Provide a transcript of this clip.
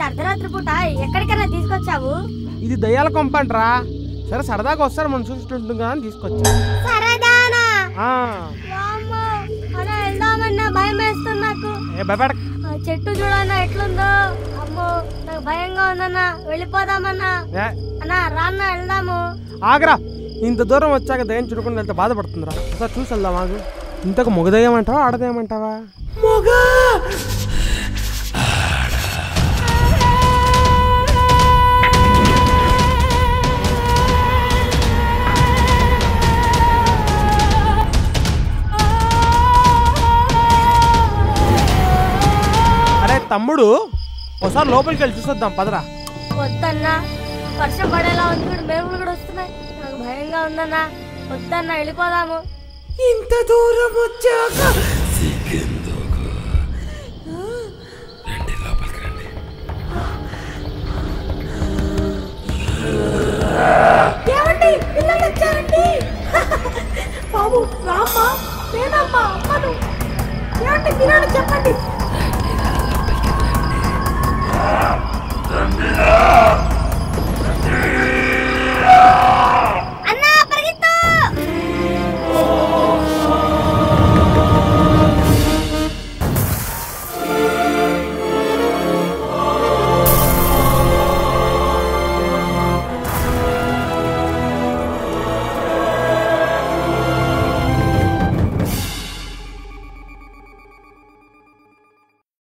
అర్ధరాత్రి పూట ఎక్కడికైనా తీసుకొచ్చావు? ఇది దయ్యాల కొంపంట్రా. సరే సరదాగా వస్తారు మనం చూస్తుంటుంది కదా అని తీసుకొచ్చా. సరదానా? వెళ్దామన్నా భయం వేస్తుంది నాకు. చెట్టు చూడన్నా ఎట్లుందో, అమ్మో నాకు భయంగా ఉందన్నా. వెళ్ళిపోదామన్నా. అన్నా రాన్న వెళ్దాము. ఆగరా, ఇంత దూరం వచ్చాక దయ్యం చూడకుండా వెళ్తే బాధపడుతుందిరా. ఒకసారి చూసి వెళ్దాం. ఆగు. ఇంతకు మొగదయ్యమంటావా ఆడదయ్యమంటావా? మొగ తమ్ముడు ఒకసారి లోపలికి వెళ్ళి చూసొద్దాం పదరా. వద్దన్నా, వర్షం పడేలా ఉంది, మేములు కూడా వస్తున్నాయి. నాకు భయంగా ఉందన్నా. వద్దన్నా, వెళ్ళిపోదాము. ఇంత దూరం వచ్చాక బాబు రామ్మా, లేదమ్మా, అమ్మను ఏమంటే తినాలి చెప్పండి.